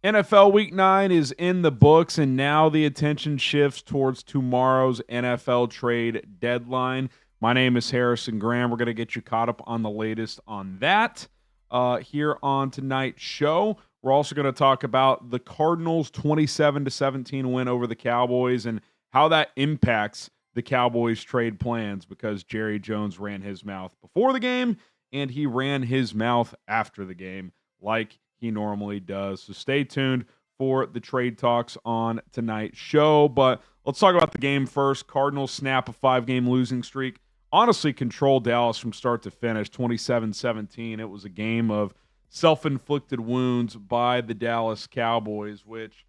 NFL Week 9 is in the books, and now the attention shifts towards tomorrow's NFL trade deadline. My name is Harrison Graham. We're going to get you caught up on the latest on that here on tonight's show. We're also going to talk about the Cardinals' 27-17 win over the Cowboys and how that impacts the Cowboys' trade plans, because Jerry Jones ran his mouth before the game and he ran his mouth after the game, like he normally does. So stay tuned for the trade talks on tonight's show. But let's talk about the game first. Cardinals snap a 5-game losing streak. Honestly, controlled Dallas from start to finish, 27-17. It was a game of self-inflicted wounds by the Dallas Cowboys, which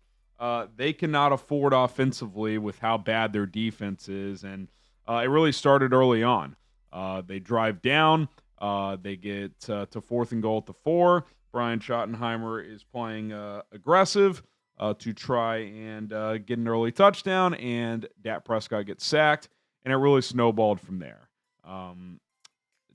they cannot afford offensively with how bad their defense is. And it really started early on. They drive down. They get to 4th and goal at the 4. Brian Schottenheimer is playing aggressive to try and get an early touchdown, and Dak Prescott gets sacked, and it really snowballed from there.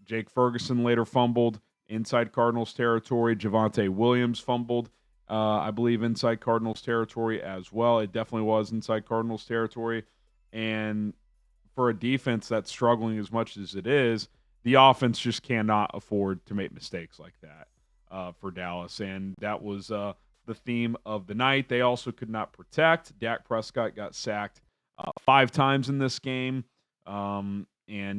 Jake Ferguson later fumbled inside Cardinals territory. Javonte Williams fumbled, I believe, inside Cardinals territory as well. It definitely was inside Cardinals territory. And for a defense that's struggling as much as it is, the offense just cannot afford to make mistakes like that for Dallas. And that was the theme of the night. They also could not protect. Dak Prescott got sacked 5 times in this game. And,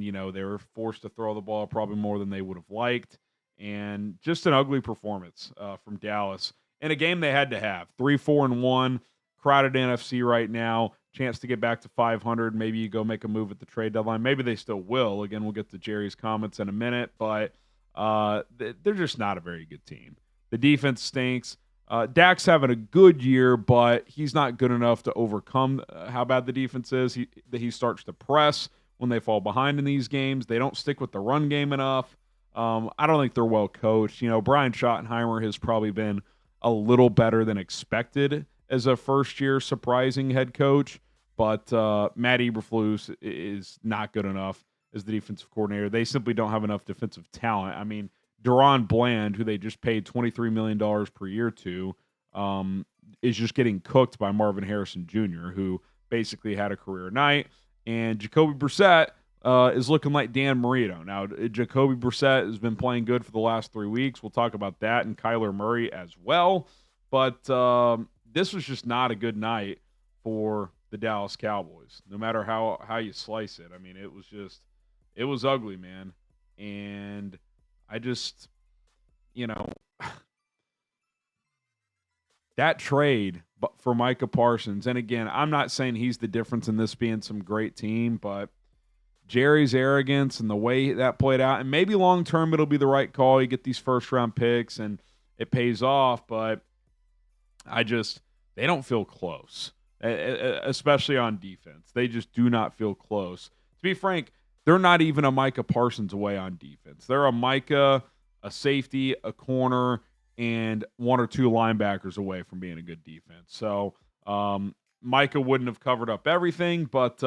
they were forced to throw the ball probably more than they would have liked. And just an ugly performance from Dallas in a game they had to have. 3-4-1, crowded NFC right now, chance to get back to 500. Maybe you go make a move at the trade deadline. Maybe they still will. Again, we'll get to Jerry's comments in a minute, but they're just not a very good team. The defense stinks. Dak's having a good year, but he's not good enough to overcome how bad the defense is. He starts to press when they fall behind in these games. They don't stick with the run game enough. I don't think they're well coached. Brian Schottenheimer has probably been a little better than expected as a first-year surprising head coach, but Matt Eberflus is not good enough as the defensive coordinator. They simply don't have enough defensive talent. I mean, Deron Bland, who they just paid $23 million per year to, is just getting cooked by Marvin Harrison Jr., who basically had a career night. And Jacoby Brissett is looking like Dan Marino. Now, Jacoby Brissett has been playing good for the last 3 weeks. We'll talk about that, and Kyler Murray as well. But this was just not a good night for the Dallas Cowboys, no matter how you slice it. I mean, it was ugly, man. And I just, that trade for Micah Parsons, and again, I'm not saying he's the difference in this being some great team, but Jerry's arrogance and the way that played out, and maybe long-term it'll be the right call. You get these first-round picks, and it pays off, but they don't feel close, especially on defense. They just do not feel close. To be frank, they're not even a Micah Parsons away on defense. They're a Micah, a safety, a corner, and 1 or 2 linebackers away from being a good defense. So Micah wouldn't have covered up everything, but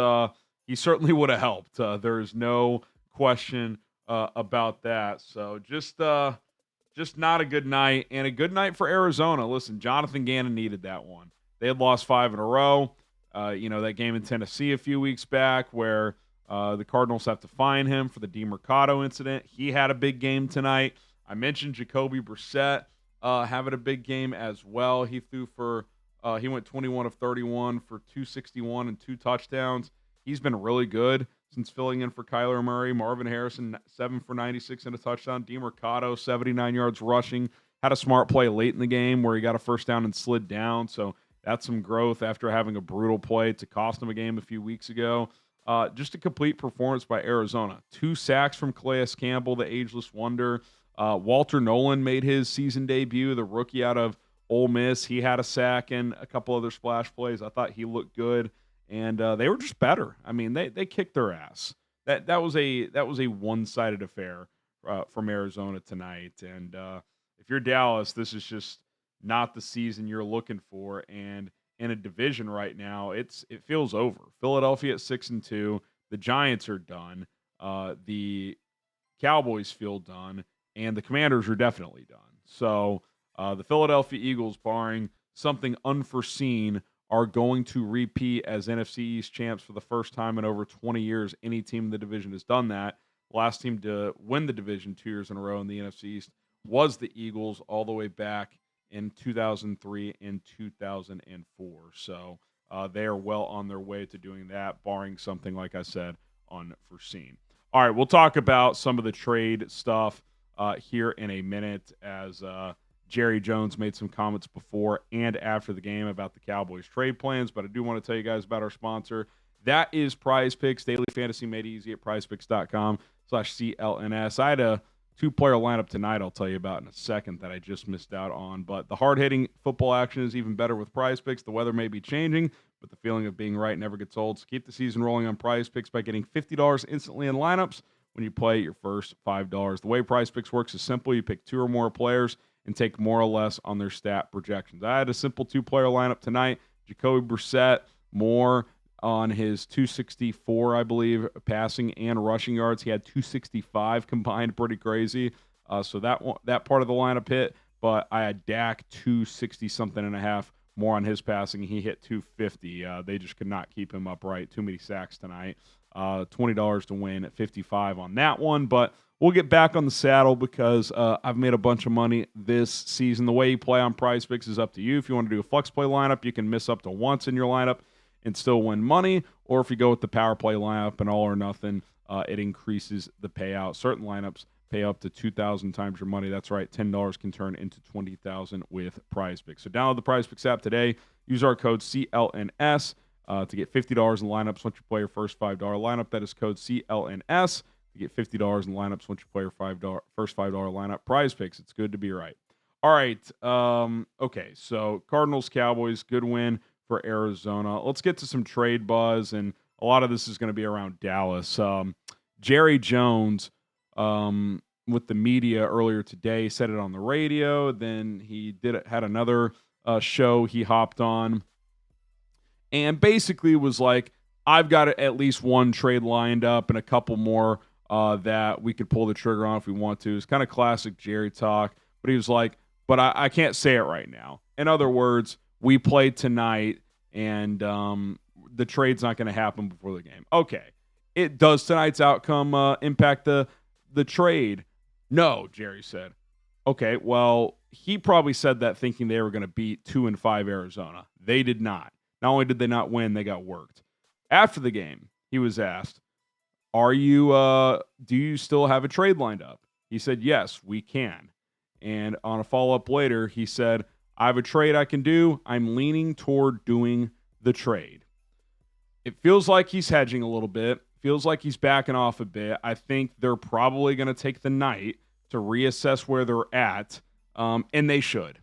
he certainly would have helped. There's no question about that. So just not a good night, and a good night for Arizona. Listen, Jonathan Gannon needed that one. They had lost 5 in a row. That game in Tennessee a few weeks back where the Cardinals have to fine him for the DeMercado incident. He had a big game tonight. I mentioned Jacoby Brissett having a big game as well. He went 21 of 31 for 261 and 2 touchdowns. He's been really good since filling in for Kyler Murray. Marvin Harrison, 7 for 96 and a touchdown. DeMercado, 79 yards rushing. Had a smart play late in the game where he got a first down and slid down. So that's some growth after having a brutal play to cost him a game a few weeks ago. Just a complete performance by Arizona. 2 sacks from Calais Campbell, the ageless wonder. Walter Nolan made his season debut, the rookie out of Ole Miss. He had a sack and a couple other splash plays. I thought he looked good, and they were just better. I mean, they kicked their ass. That was a one-sided affair from Arizona tonight. And if you're Dallas, this is just not the season you're looking for. And in a division right now, it feels over. Philadelphia at 6-2. The Giants are done. The Cowboys feel done. And the Commanders are definitely done. So the Philadelphia Eagles, barring something unforeseen, are going to repeat as NFC East champs for the first time in over 20 years. Any team in the division has done that. Last team to win the division 2 years in a row in the NFC East was the Eagles all the way back in 2003 and 2004. So they are well on their way to doing that, barring something, like I said, unforeseen. All right, we'll talk about some of the trade stuff here in a minute as Jerry Jones made some comments before and after the game about the Cowboys trade plans, but I do want to tell you guys about our sponsor. That is Prize Picks, daily fantasy made easy at prizepicks.com/CLNS. I had a 2-player lineup tonight I'll tell you about in a second that I just missed out on, but the hard-hitting football action is even better with Prize Picks. The weather may be changing, but the feeling of being right never gets old. So keep the season rolling on Prize Picks by getting $50 instantly in lineups when you play your first $5. The way Prize Picks works is simple. You pick 2 or more players and take more or less on their stat projections. I had a simple 2-player lineup tonight. Jacoby Brissett, more on his 264, I believe, passing and rushing yards. He had 265 combined, pretty crazy. So that part of the lineup hit, but I had Dak 260-something and a half more on his passing. He hit 250. They just could not keep him upright. Too many sacks tonight. $20 to win at 55 on that one, but we'll get back on the saddle because I've made a bunch of money this season. The way you play on Prize Picks is up to you. If you want to do a flex play lineup, you can miss up to once in your lineup and still win money. Or if you go with the power play lineup and all or nothing, it increases the payout. Certain lineups pay up to 2,000 times your money. That's right, $10 can turn into 20,000 with Prize Picks. So download the Prize Picks app today. Use our code CLNS to get $50 in lineups once you play your first $5 lineup. That is code CLNS to get $50 in lineups once you play your first $5 lineup. Prize Picks, it's good to be right. All right, okay, so Cardinals, Cowboys, good win for Arizona. Let's get to some trade buzz, and a lot of this is going to be around Dallas. Jerry Jones, with the media earlier today, said it on the radio. Then he had another show he hopped on, and basically was like, I've got at least one trade lined up and a couple more that we could pull the trigger on if we want to. It's kind of classic Jerry talk, but he was like, but I can't say it right now. In other words, we played tonight, and the trade's not going to happen before the game. Okay. Does tonight's outcome impact the trade? No, Jerry said. Okay, well, he probably said that thinking they were going to beat 2-5 Arizona. They did not. Not only did they not win, they got worked. After the game, he was asked, do you still have a trade lined up? He said, yes, we can. And on a follow-up later, he said, I have a trade I can do. I'm leaning toward doing the trade. It feels like he's hedging a little bit. Feels like he's backing off a bit. I think they're probably going to take the night to reassess where they're at, and they should.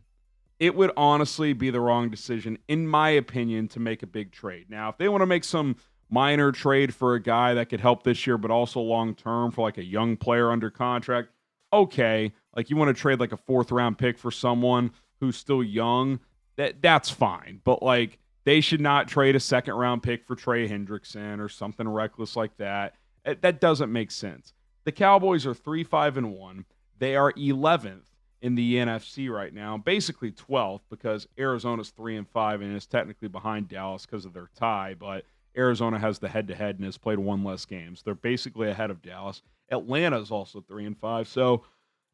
It would honestly be the wrong decision, in my opinion, to make a big trade. Now, if they want to make some minor trade for a guy that could help this year, but also long-term for like a young player under contract, okay. Like you want to trade like a 4th-round pick for someone who's still young, that's fine. But like they should not trade a 2nd-round pick for Trey Hendrickson or something reckless like that. That doesn't make sense. The Cowboys are 3-5-1. They are 11th in the NFC right now, basically 12th because Arizona's 3-5 and is technically behind Dallas because of their tie, but Arizona has the head-to-head and has played one less games. They're basically ahead of Dallas. Atlanta is also 3-5, so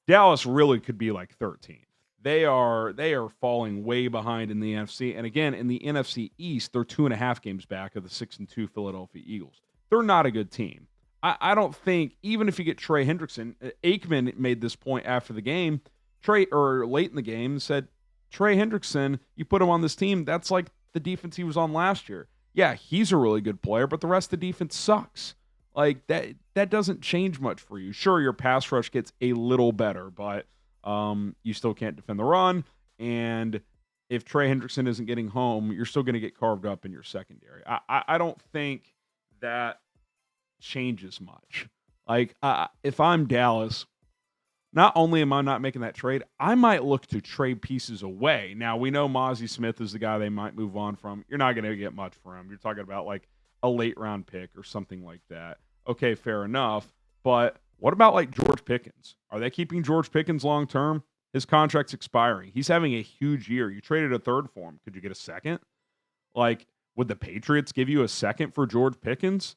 Dallas really could be like 13th. They are falling way behind in the NFC, and again in the NFC East, they're 2.5 games back of the 6-2 Philadelphia Eagles. They're not a good team. I don't think even if you get Trey Hendrickson, Aikman made this point after the game. Late in the game said, Trey Hendrickson, you put him on this team, that's like the defense he was on last year. Yeah, he's a really good player, but the rest of the defense sucks. Like that doesn't change much for you. Sure, your pass rush gets a little better, but you still can't defend the run. And if Trey Hendrickson isn't getting home, you're still going to get carved up in your secondary. I don't think that changes much. Like if I'm Dallas, not only am I not making that trade, I might look to trade pieces away. Now, we know Mozzie Smith is the guy they might move on from. You're not going to get much for him. You're talking about like a late-round pick or something like that. Okay, fair enough. But what about like George Pickens? Are they keeping George Pickens long-term? His contract's expiring. He's having a huge year. You traded a third for him. Could you get a second? Like, would the Patriots give you a second for George Pickens?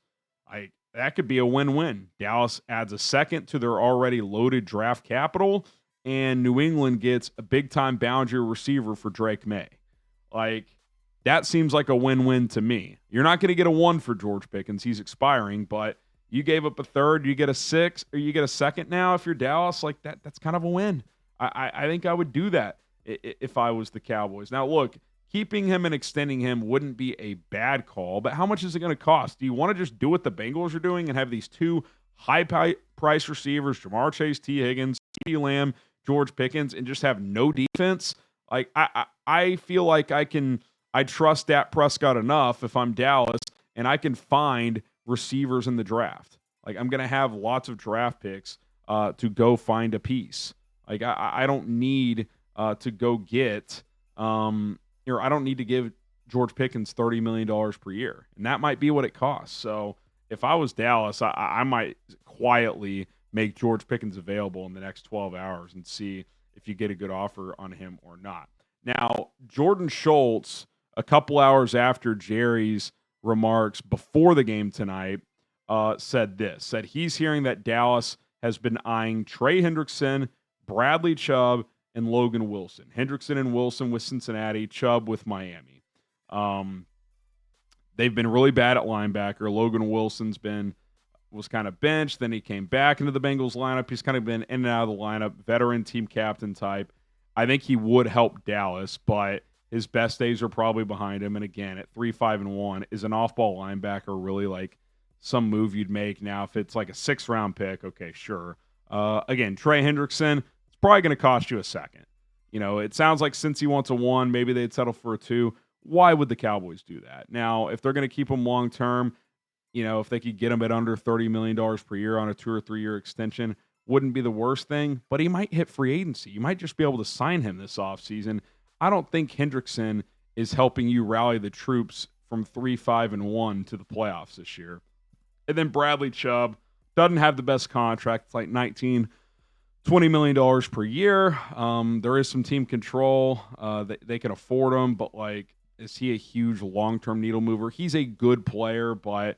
That could be a win-win. Dallas adds a second to their already loaded draft capital, and New England gets a big-time boundary receiver for Drake May. Like, that seems like a win-win to me. You're not going to get a 1 for George Pickens. He's expiring, but you gave up a third, you get a 6, or you get a second now if you're Dallas. Like, that's kind of a win. I think I would do that if I was the Cowboys. Now, look, keeping him and extending him wouldn't be a bad call, but how much is it going to cost? Do you want to just do what the Bengals are doing and have these two high-price receivers, Jamar Chase, T. Higgins, CeeDee Lamb, George Pickens, and just have no defense? Like, I feel like I trust Dak Prescott enough if I'm Dallas, and I can find receivers in the draft. Like, I'm going to have lots of draft picks to go find a piece. Like, I don't need to go get I don't need to give George Pickens $30 million per year. And that might be what it costs. So if I was Dallas, I might quietly make George Pickens available in the next 12 hours and see if you get a good offer on him or not. Now, Jordan Schultz, a couple hours after Jerry's remarks before the game tonight, said he's hearing that Dallas has been eyeing Trey Hendrickson, Bradley Chubb, and Logan Wilson. Hendrickson and Wilson with Cincinnati, Chubb with Miami. They've been really bad at linebacker. Logan Wilson's was kind of benched. Then he came back into the Bengals lineup. He's kind of been in and out of the lineup, veteran team captain type. I think he would help Dallas, but his best days are probably behind him. And again, at 3-5-1, is an off-ball linebacker really like some move you'd make? Now, if it's like a 6th-round pick, okay, sure. Again, Trey Hendrickson, probably going to cost you a second. It sounds like since he wants a 1, maybe they'd settle for a 2. Why would the Cowboys do that? Now, if they're going to keep him long term, if they could get him at under $30 million per year on a 2 or 3 year extension, wouldn't be the worst thing, but he might hit free agency. You might just be able to sign him this offseason. I don't think Hendrickson is helping you rally the troops from 3-5-1 to the playoffs this year. And then Bradley Chubb doesn't have the best contract. It's like $20 million per year. There is some team control. They can afford him, but is he a huge long-term needle mover? He's a good player, but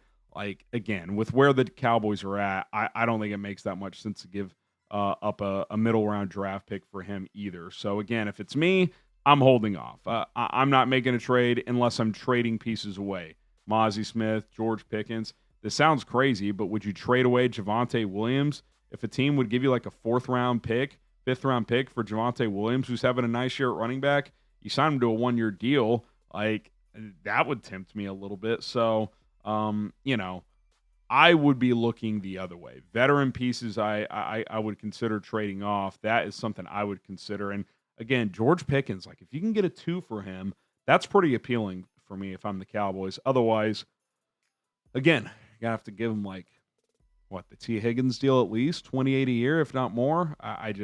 again, with where the Cowboys are at, I don't think it makes that much sense to give up a middle-round draft pick for him either. So again, if it's me, I'm holding off. I'm not making a trade unless I'm trading pieces away. Mozzie Smith, George Pickens. This sounds crazy, but would you trade away Javonte Williams? If a team would give you like a 4th-round pick, 5th-round pick for Javonte Williams, who's having a nice year at running back, you sign him to a 1-year deal, that would tempt me a little bit. So, I would be looking the other way. Veteran pieces I would consider trading off. That is something I would consider. And, again, George Pickens, if you can get a 2 for him, that's pretty appealing for me if I'm the Cowboys. Otherwise, again, you're going to have to give him the T. Higgins deal at least, $28 a year, if not more. I've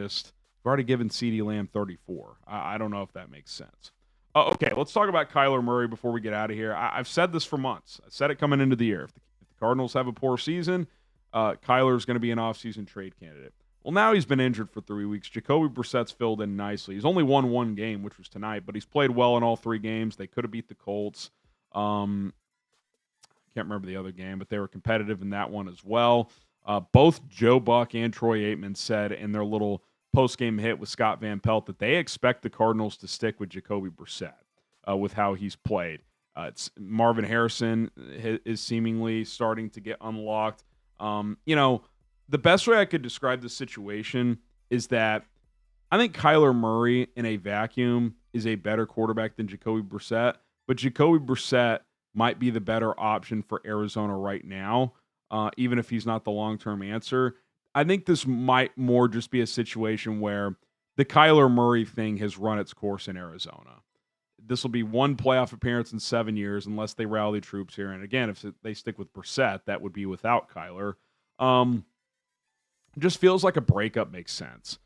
already given CeeDee Lamb $34. I don't know if that makes sense. Okay, let's talk about Kyler Murray before we get out of here. I've said this for months. I said it coming into the year. If the Cardinals have a poor season, Kyler's going to be an offseason trade candidate. Well, now he's been injured for 3 weeks. Jacoby Brissett's filled in nicely. He's only won 1 game, which was tonight, but he's played well in all 3 games. They could have beat the Colts. Can't remember the other game, but they were competitive in that one as well. Both Joe Buck and Troy Aikman said in their little post-game hit with Scott Van Pelt that they expect the Cardinals to stick with Jacoby Brissett with how he's played. Marvin Harrison is seemingly starting to get unlocked. The best way I could describe the situation is that I think Kyler Murray in a vacuum is a better quarterback than Jacoby Brissett, but Jacoby Brissett might be the better option for Arizona right now, even if he's not the long-term answer. I think this might more just be a situation where the Kyler Murray thing has run its course in Arizona. This will be 1 playoff appearance in 7 years unless they rally troops here. And again, if they stick with Brissett, that would be without Kyler. Just feels like a breakup makes sense.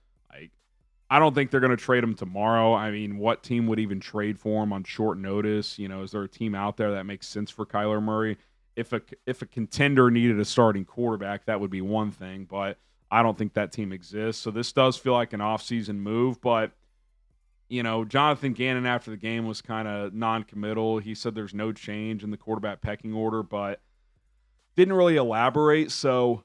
I don't think they're going to trade him tomorrow. I mean, what team would even trade for him on short notice? Is there a team out there that makes sense for Kyler Murray? If a contender needed a starting quarterback, that would be one thing. But I don't think that team exists. So this does feel like an offseason move, but Jonathan Gannon after the game was kind of non-committal. He said there's no change in the quarterback pecking order, but didn't really elaborate. So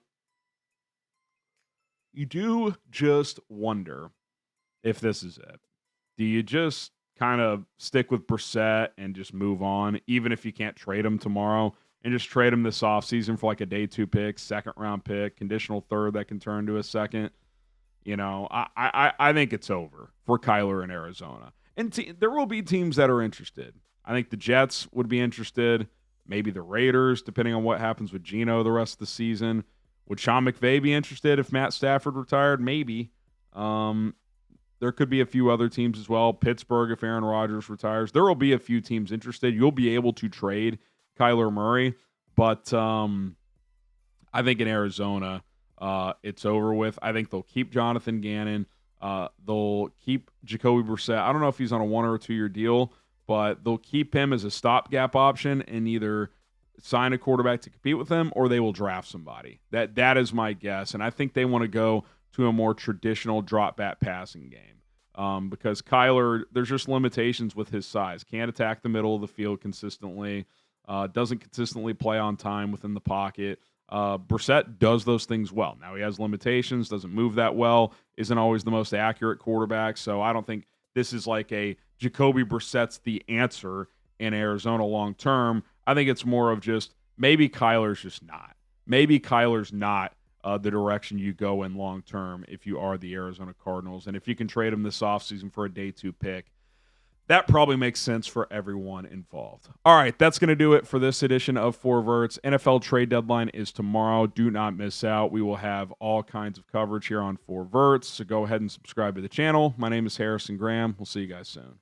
you do just wonder if this is it. Do you just kind of stick with Brissett and just move on, even if you can't trade him tomorrow, and just trade him this offseason for like a day 2 pick, second round pick, conditional third that can turn to a second? I think it's over for Kyler in Arizona. And there will be teams that are interested. I think the Jets would be interested. Maybe the Raiders, depending on what happens with Geno the rest of the season. Would Sean McVay be interested if Matt Stafford retired? Maybe. There could be a few other teams as well. Pittsburgh, if Aaron Rodgers retires. There will be a few teams interested. You'll be able to trade Kyler Murray. But I think in Arizona, it's over with. I think they'll keep Jonathan Gannon. They'll keep Jacoby Brissett. I don't know if he's on a 1 or a 2 year deal, but they'll keep him as a stopgap option and either sign a quarterback to compete with him or they will draft somebody. That is my guess. And I think they want to go to a more traditional drop back passing game because Kyler, there's just limitations with his size. Can't attack the middle of the field consistently. Doesn't consistently play on time within the pocket. Brissett does those things well. Now he has limitations, doesn't move that well, isn't always the most accurate quarterback. So I don't think this is like a Jacoby Brissett's the answer in Arizona long term. I think it's more of just maybe Kyler's just not. Maybe Kyler's not the direction you go in long term if you are the Arizona Cardinals. And if you can trade him this offseason for a day 2 pick, that probably makes sense for everyone involved. All right, that's going to do it for this edition of 4 Verts. NFL trade deadline is tomorrow. Do not miss out. We will have all kinds of coverage here on 4 Verts, so go ahead and subscribe to the channel. My name is Harrison Graham. We'll see you guys soon.